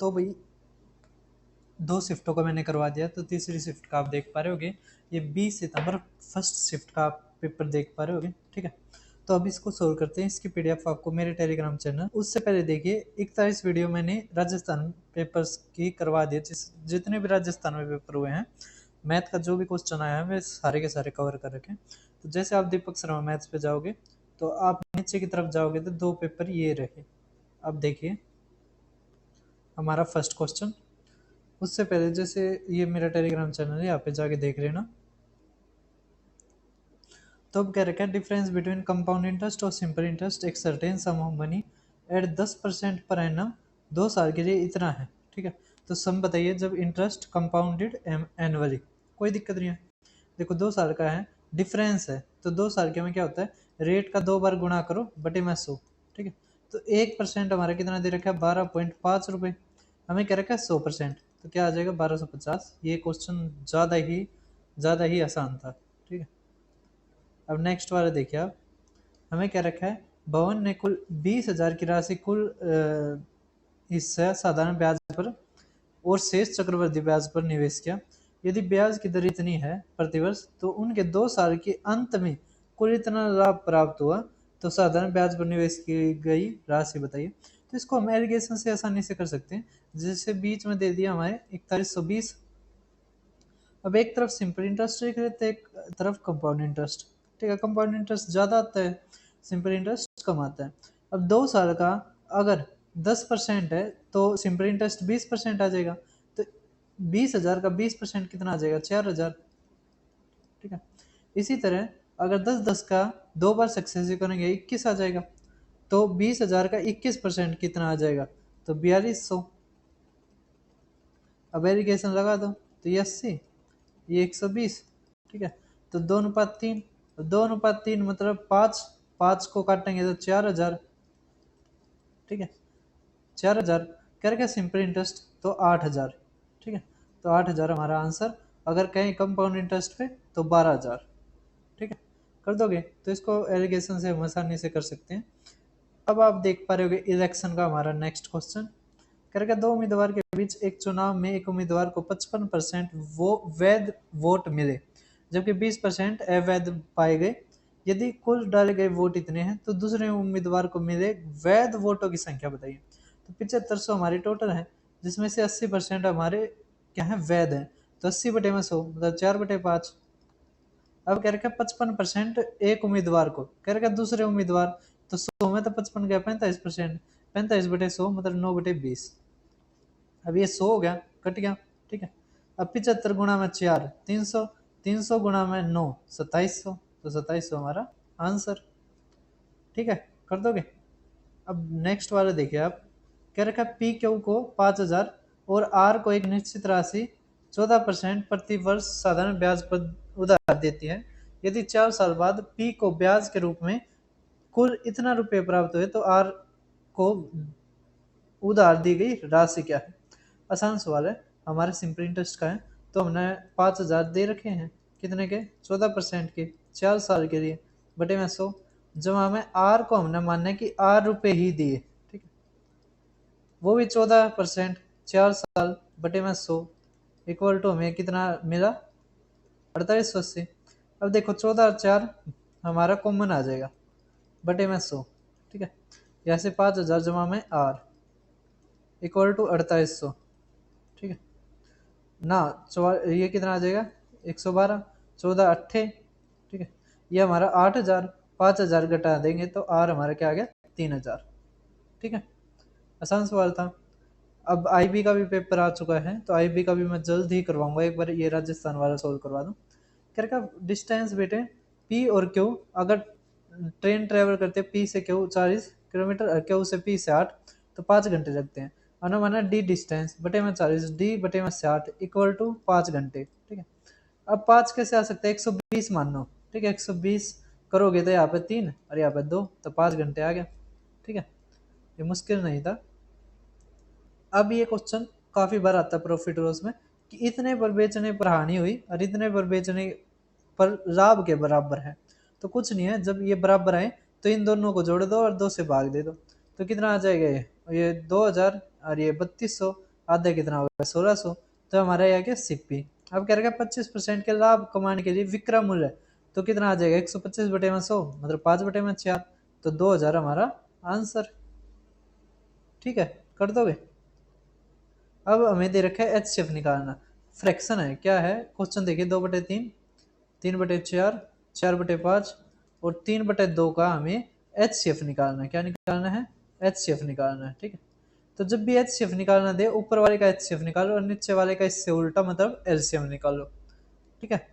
तो भाई 2 शिफ्टों का मैंने करवा दिया, तो तीसरी शिफ्ट का आप देख पा रहे होगे, ये 20 सितंबर फर्स्ट शिफ्ट का आप पेपर देख पा रहे होगे, ठीक है। तो अब इसको सोल्व करते हैं। इसकी पीडीएफ आपको मेरे टेलीग्राम चैनल, उससे पहले देखिए 41 वीडियो मैंने राजस्थान पेपर्स की करवा दी, जितने भी राजस्थान में पेपर हुए हैं, मैथ का जो भी क्वेश्चन आया है मैं सारे के सारे कवर कर रखे हैं। तो जैसे आप दीपक शर्मा मैथ्स पे जाओगे तो आप नीचे की तरफ जाओगे तो 2 पेपर ये रहे। अब देखिए हमारा फर्स्ट क्वेश्चन, उससे पहले जैसे ये मेरा टेलीग्राम चैनल है, यहाँ पे जाके देख लेना। तो अब क्या रखा है, डिफरेंस बिटवीन कंपाउंड इंटरेस्ट और सिंपल इंटरेस्ट एक certain some of money at 10% per annum 2 साल के लिए इतना है, ठीक है। तो सम बताइए जब इंटरेस्ट कंपाउंडेड एनुअली, कोई दिक्कत नहीं है। देखो 2 साल का है, डिफरेंस है, तो 2 साल के में क्या होता है, रेट का 2 बार गुणा करो बटे में 100, ठीक है। तो 1% हमारा कितना दे रखा है, 12.5 रुपये। हमें क्या रखा है 100%, तो क्या आ जाएगा 1250। ये क्वेश्चन ज़्यादा ही आसान था, ठीक है। अब नेक्स्ट वाला देखिए आप, हमें क्या रखा है, भवन ने कुल 20,000 की राशि कुल हिस्सा साधारण ब्याज पर और शेष चक्रवृद्धि ब्याज पर निवेश किया। यदि ब्याज की दर इतनी है प्रतिवर्ष, तो उनके 2 साल के अंत में कुल इतना लाभ प्राप्त हुआ, तो साधारण ब्याज पर निवेश की गई राशि बताइए। तो इसको हम एलिगेशन से आसानी से कर सकते हैं, जैसे बीच में दे दिया हमारे 4120। अब एक तरफ सिंपल इंटरेस्ट लिख लेते हैं, एक तरफ कंपाउंड इंटरेस्ट, ठीक है। कंपाउंड इंटरेस्ट ज़्यादा आता है, सिंपल इंटरेस्ट कम आता है। अब 2 साल का अगर 10% है तो सिंपल इंटरेस्ट 20% आ जाएगा, तो 20,000 का 20% कितना आ जाएगा, 4,000, ठीक है। इसी तरह अगर 10-10 का 2 बार सक्सेसिव करेंगे 21 आ जाएगा, तो 20,000 का 21% कितना आ जाएगा, तो 4200। अब एलिगेशन लगा दो, तो ये 80, ये 120, ठीक है। तो 2:3, 2:3 मतलब 5, 5 को काटेंगे तो 4,000, ठीक है। 4,000 करके सिंपल इंटरेस्ट तो 8,000, ठीक है। तो 8,000 हमारा आंसर। अगर कहें कंपाउंड इंटरेस्ट पे तो 12,000, ठीक है। कर दोगे तो इसको एलिगेशन से हम आसानी से कर सकते हैं। अब आप देख पा रहे होगे इलेक्शन का हमारा नेक्स्ट क्वेश्चन, करके 2 उम्मीदवार के बीच एक चुनाव में एक उम्मीदवार को 55% वो वैध वोट मिले, जबकि 20% अवैध पाए गए। यदि कुल डाले गए वोट इतने हैं, तो दूसरे उम्मीदवार को मिले वैध वोटों की संख्या बताइए। तो 7500 हमारी टोटल है, जिसमें से 80% हमारे क्या है, वैध है। तो 80/100 मतलब 4/5। अब कह रखा है 55% एक उम्मीदवार को, कह रखा है दूसरे उम्मीदवार, तो 100 में तो 55 गया 45%, 45/100 मतलब 9/20। अब ये 100 हो गया, कट गया, ठीक है। अब 75 गुणा में 4 300, 300 गुणा में 9 2700, तो 2700 हमारा आंसर, ठीक है। कर दोगे। अब नेक्स्ट वाला देखिए आप, क्या रखा है, पी क्यू को 5,000 और आर को एक निश्चित राशि 14% प्रति वर्ष साधारण ब्याज पर उधार देती है। यदि 4 साल बाद पी को ब्याज के रूप में कुल इतना रुपये प्राप्त हुए, तो आर को उधार दी गई राशि क्या है। आसान सवाल है, हमारे सिंपल इंटरेस्ट का है, तो हमने 5,000 दे रखे हैं, कितने के, 14% के, 4 साल के लिए, बटे में 100, जमा में आर को हमने मानना है कि आर रुपये ही दिए, ठीक है। वो भी 14%, 4 साल, बटे में 100, इक्वल टू हमें कितना मिला, 4880। अब देखो 14 और 4 हमारा कॉमन आ जाएगा, बटे में 100, ठीक है। यहाँ से 5,000 जमा में आर इक्वल टू 4800, ठीक है ना। ये कितना आ जाएगा, 112, 14 अट्ठे, ठीक है। ये हमारा 8,000, 5,000 घटा देंगे तो आर हमारा क्या आ गया, 3,000, ठीक है। आसान सवाल था। अब आईबी का भी पेपर आ चुका है, तो आईबी का भी मैं जल्द ही करवाऊंगा, एक बार ये राजस्थान वाला सोल्व करवा दूँ। क्या डिस्टेंस बेटे पी और क्यू, अगर ट्रेन ट्रेवल करते पी से क्यू 40 किलोमीटर और क्यू से पी से 8, तो 5 घंटे लगते हैं। अनुमाना डी डिस्टेंस बटे में 40, डी बटे में 60 इक्वल टू 5 घंटे, ठीक है। अब 5 कैसे आ सकता है, 120 मान लो, ठीक है। 120 करोगे तो यहाँ पे 3 और यहाँ पे 2, तो 5 घंटे आ गया, ठीक है। ये मुश्किल नहीं था। अब ये क्वेश्चन काफी बार आता है प्रॉफिट लॉस में, कि इतने पर बेचने पर हानि हुई और इतने पर बेचने पर लाभ के बराबर है। तो कुछ नहीं है, जब ये बराबर आए तो इन दोनों को जोड़ दो और 2 से भाग दे दो, तो कितना आ जाएगा, ये 2,000 और ये 3200, आधा कितना होगा 1600, तो हमारा यह क्या सिप्पी। अब कह रखा है 25% के लाभ कमाने के लिए विक्रय मूल्य, तो कितना आ जाएगा 125/100 मतलब 5/4, तो 2000 हमारा आंसर। ठीक है, कर दोगे। अब हमें दे रखा है एचसीएफ निकालना, फ्रैक्शन है, क्या है क्वेश्चन देखिए, 2/3, 3/4, 4/5 और 3/2 का हमें एचसीएफ निकालना है। क्या निकालना है? एचसीएफ निकालना है। ठीक है, तो जब भी एचसीएफ निकालना दे, ऊपर वाले का एचसीएफ निकालो और नीचे वाले का इससे उल्टा मतलब एलसीएम निकालो। ठीक है,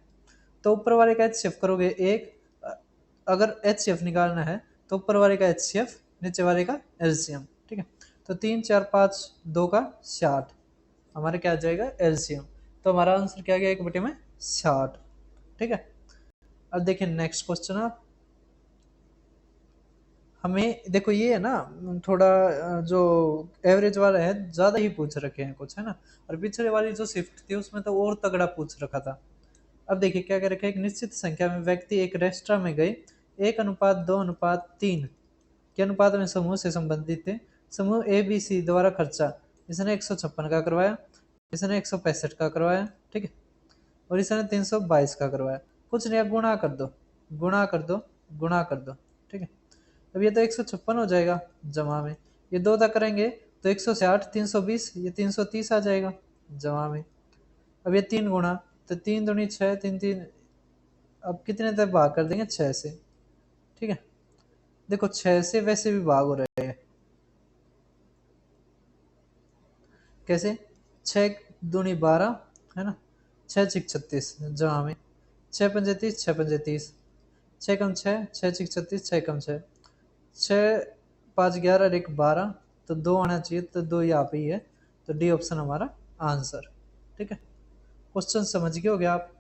तो ऊपर वाले का एचसीएफ करोगे एक, अगर एचसीएफ निकालना है तो ऊपर वाले का एचसीएफ, नीचे वाले का एलसीएम। ठीक है, तो 3 4 5 2 का 60, हमारे क्या आ जाएगा एलसीएम। तो हमारा आंसर क्या गया 1/60। ठीक है, अब देखिए नेक्स्ट क्वेश्चन। आप हमें देखो ये है ना थोड़ा जो एवरेज वाला है ज्यादा ही पूछ रखे हैं कुछ, है ना, और पिछले वाली जो शिफ्ट थी उसमें तो और तगड़ा पूछ रखा था। अब देखिए क्या कर रखा है, एक निश्चित संख्या में व्यक्ति एक रेस्टोरेंट में गए, 1:2:3 के अनुपात में समूह से संबंधित थे। समूह ए बी सी द्वारा खर्चा, इसने 156 का करवाया, इसने 165 का करवाया, ठीक है, और इसने 322 का करवाया। कुछ नहीं, गुणा कर दो, गुणा कर दो, गुणा कर दो। ठीक है, अब ये तो 156 हो जाएगा जमा में, ये दो तक करेंगे तो 160, 320, ये 330 आ जाएगा जमा में। अब ये 3 गुणा, तो 3 दूनी 6, 3 3, अब कितने तक भाग कर देंगे 6 से। ठीक है, देखो 6 से वैसे भी भाग हो रहे हैं, कैसे, 6 दूनी 12, है ना, 6 6 36 जमा में, 6 पंजे 30, 6 पंजे 30, 6 कम 6, 6 6 36, 6 कम 6, 6 5 11 और 1 12, तो 2 आना चाहिए, तो 2 यहाँ पे ही है, तो डी ऑप्शन हमारा आंसर। ठीक है, क्वेश्चन समझ गए हो गया आप।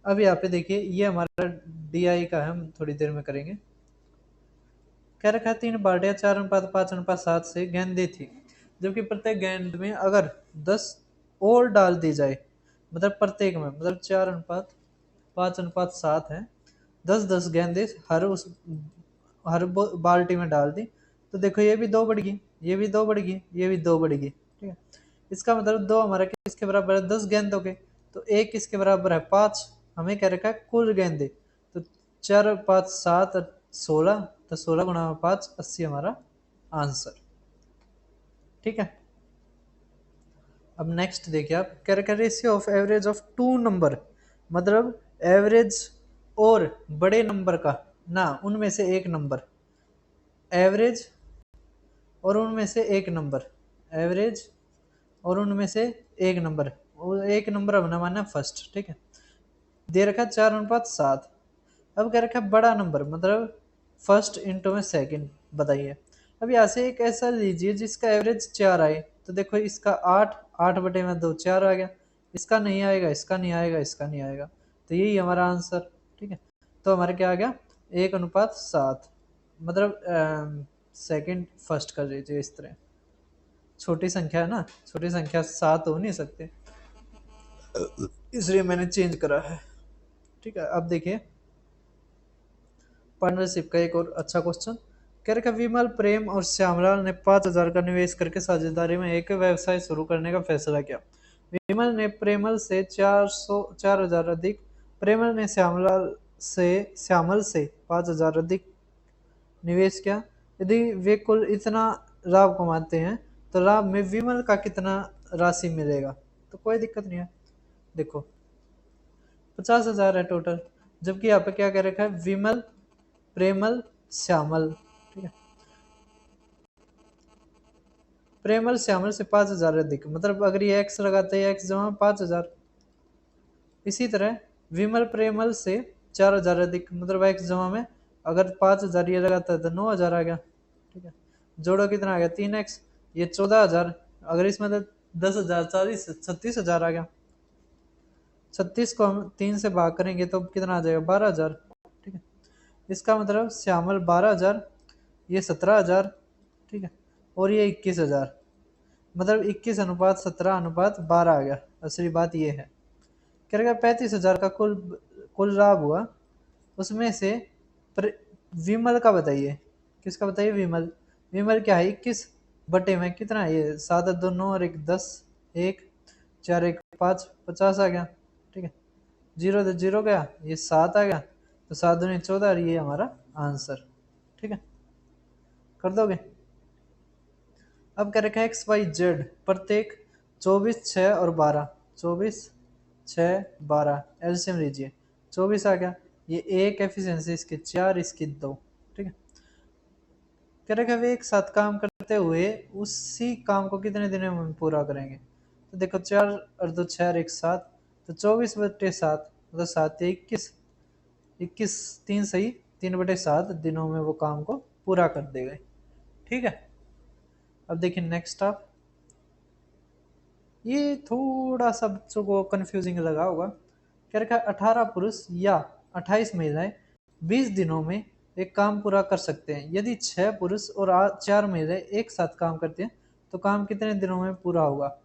अब यहाँ पे देखिए ये हमारा डी आई का है, हम थोड़ी देर में करेंगे। कह रखा है 3 बाल्टियां 4:5:7 से गेंदें थी, जबकि प्रत्येक गेंद में अगर 10 और डाल दी जाए, मतलब प्रत्येक में मतलब 4:5:7 है, 10-10 गेंदें हर बाल्टी में डाल दी, तो देखो ये भी 2 बढ़ गई, ये भी 2 बढ़ गई, ये भी 2 बढ़ गई। ठीक है, इसका मतलब 2 हमारा किसके बराबर है, 10 गेंदों के, तो 1 किसके बराबर है 5, हमें कह रखा है कुल गेंदे, तो 4 5 7 16, तो 16 × 5 80 हमारा आंसर। ठीक है, अब नेक्स्ट देखिए आप, कह रखा है ratio of average of two number, मतलब एवरेज और बड़े नंबर का ना, उनमें से एक नंबर, एवरेज और उनमें से एक नंबर, एवरेज और उनमें से एक नंबर, वो एक नंबर अपना माना फर्स्ट। ठीक है, दे रखा 4:7। अब कह रखा बड़ा नंबर मतलब फर्स्ट इंटू में सेकंड, बताइए। अब यहाँ से एक ऐसा लीजिए जिसका एवरेज 4 आए, तो देखो इसका 8, 8/2 4 आ गया, इसका नहीं आएगा, इसका नहीं आएगा, इसका नहीं आएगा, तो यही हमारा आंसर। ठीक है, तो हमारे क्या आ गया 1:7, मतलब सेकंड फर्स्ट कर लीजिए इस तरह, छोटी संख्या है ना, छोटी संख्या 7 हो नहीं सकते, इसलिए मैंने चेंज करा है। ठीक है, अब देखिए पार्टनरशिप का एक और अच्छा क्वेश्चन, कह रखा विमल, प्रेम और श्यामलाल ने 5,000 का निवेश करके साझेदारी में एक व्यवसाय शुरू करने का फैसला किया। विमल ने प्रेमल से 4,000 अधिक, प्रेमल ने श्यामल से 5,000 अधिक निवेश किया। यदि वे कुल इतना लाभ कमाते हैं तो लाभ में विमल का कितना राशि मिलेगा, तो कोई दिक्कत नहीं है। देखो 50,000 है टोटल, जबकि यहाँ पे क्या कह रखा है विमल, प्रेमल, श्यामल। ठीक है, प्रेमल श्यामल से 5,000 अधिक, मतलब अगर ये एक्स लगाते हैं एक्स जमा 5,000। इसी तरह विमल प्रेमल से 4,000 अधिक, मतलब एक्स जमा में अगर 5,000 ये लगाता है तो 9,000 आ गया। ठीक है, जोड़ो कितना आ गया 3x, ये 14,000, अगर इसमें तो 10,000 40 36,000 आ गया। 36 को हम 3 से भाग करेंगे तो कितना आ जाएगा 12,000। ठीक है, इसका मतलब श्यामल 12,000, ये 17,000, ठीक है, और ये 21,000, मतलब 21:17:12 आ गया। असली बात ये है, कह रहा 35,000 का कुल कुल लाभ हुआ, उसमें से विमल का बताइए, किसका बताइए विमल, विमल क्या है 21 बटे में कितना है, ये 7 2 9 और 1 10, 1, 4 1 5, 50 आ गया। ठीक है, 0 तो 0 गया, ये 7 आ गया, तो 7 दूनी 14 और ये हमारा आंसर। ठीक है, कर दोगे। अब क्या रखा है एक्स वाई जेड प्रत्येक 24, 6 और 12, 24, 6, 12 एलसीएम लीजिए, 24 आ गया, ये एक एफिशिएंसी इसकी 4, इसकी 2। ठीक है, कह रखा वे एक साथ काम करते हुए उसी काम को कितने दिनों में पूरा करेंगे। तो देखो 4 और 2 6 और 1 7, तो 24/7 मतलब 7 21, 21 3 सही, 3/7 दिनों में वो काम को पूरा कर देगा। ठीक है, अब देखिए नेक्स्ट आप, ये थोड़ा सा बच्चों को कंफ्यूजिंग लगा होगा। क्या रखा है 18 पुरुष या 28 महिलाएं 20 दिनों में एक काम पूरा कर सकते हैं। यदि 6 पुरुष और 4 महिलाएं एक साथ काम करते हैं तो काम कितने दिनों में पूरा होगा।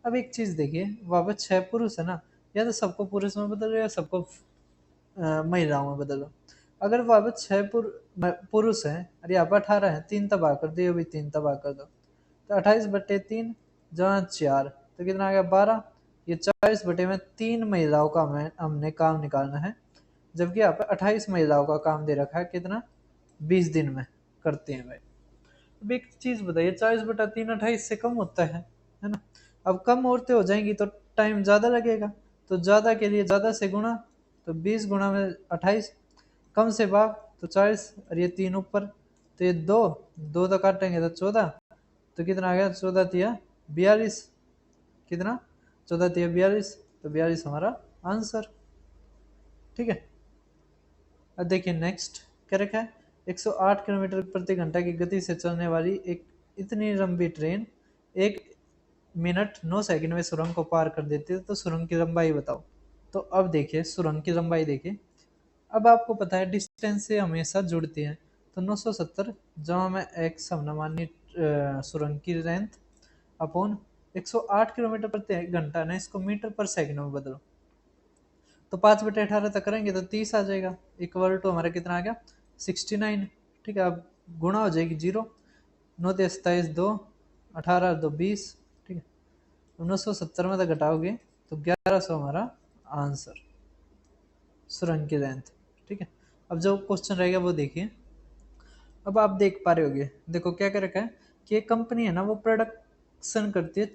अब एक चीज देखिए, वहां पर 6 पुरुष है ना, या तो सबको पुरुष में बदलो या सबको महिलाओं में बदलो। अगर वहां पर 6 पुरुष हैं और यहाँ पर 18 है, 3 तबाह कर दो, ये भी 3 तबाह कर दो, तो 28/3 जहाँ 4, तो कितना आ गया 12। ये 24/3 महिलाओं का हमने काम निकालना है, जबकि यहाँ पे 28 महिलाओं का काम दे रखा है, कितना 20 दिन में करते हैं भाई। अब एक चीज बताइए, 24/3 28 से कम होता है ना। अब कम औरतें हो जाएंगी तो टाइम ज्यादा लगेगा, तो ज्यादा के लिए ज्यादा से गुणा, तो 20 गुणा में 28, कम से भाग तो 40, और ये 3 ऊपर, तो ये 2 2 तो काटेंगे तो 14, तो कितना आ गया 14 तिया 42, कितना 14 तिया 42, तो 42 हमारा आंसर। ठीक है, अब देखिए नेक्स्ट क्या रखा है 108 किलोमीटर प्रति घंटा की गति से चलने वाली एक इतनी लंबी ट्रेन 1 मिनट 9 सेकंड में सुरंग को पार कर देती है, तो सुरंग की लंबाई बताओ। तो अब देखिए सुरंग की लंबाई देखिए, अब आपको पता है डिस्टेंस से हमेशा जुड़ती है, तो 970 जमा में एक्स हमने मानी सुरंग की लेंथ अपॉन 108 किलोमीटर प्रति घंटा ना, इसको मीटर पर सेकंड में बदलो, तो 5/18 तक करेंगे तो 30 आ जाएगा, इक्वल टू हमारा कितना आ गया 69। ठीक है, अब गुणा हो जाएगी 0, 9 × 27 2, 18 2 20। ठीक है, 970 में तो घटाओगे तो 1100 हमारा आंसर सुरंग की लेंथ। ठीक है, अब जो क्वेश्चन रहेगा वो देखिए, अब आप देख पा रहे होगे, देखो क्या क्या रखा है कि एक कंपनी है ना, वो प्रोडक्शन करती है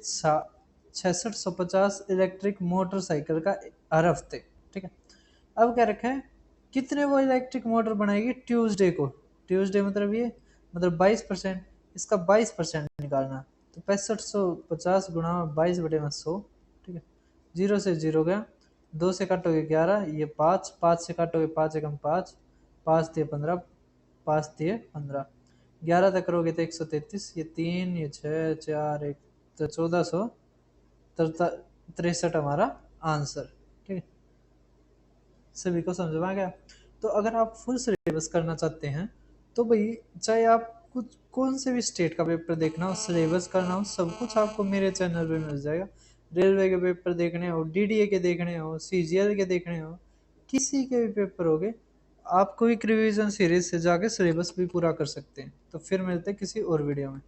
6650 इलेक्ट्रिक मोटरसाइकिल का हर हफ्ते। ठीक है, अब क्या रखा है कितने वो इलेक्ट्रिक मोटर बनाएगी ट्यूसडे को, ट्यूसडे मतलब ये मतलब 22%, इसका 22% निकालना, तो 6550 गुणा 22/100। ठीक है, 0 से 0 गया, 2 से काटोगे 11, ये 5, 5 से काटोगे 5 एकम 5, 5 दिए 15, 5 दिए 15, 11 तक करोगे तो 133, ये 3, ये 6 4 1, तो 1463 हमारा आंसर। ठीक है, सभी को समझ में आ गया। तो अगर आप फुल सिलेबस करना चाहते हैं तो भाई चाहे आप कुछ कौन से भी स्टेट का पेपर देखना हो, सिलेबस करना हो, सब कुछ आपको मेरे चैनल पे मिल जाएगा। रेलवे के पेपर देखने हो, डीडीए के देखने हो, सीजीएल के देखने हो, किसी के भी पेपर हो गए, आप कोई रिवीजन सीरीज से जाके सिलेबस भी पूरा कर सकते हैं। तो फिर मिलते हैं किसी और वीडियो में।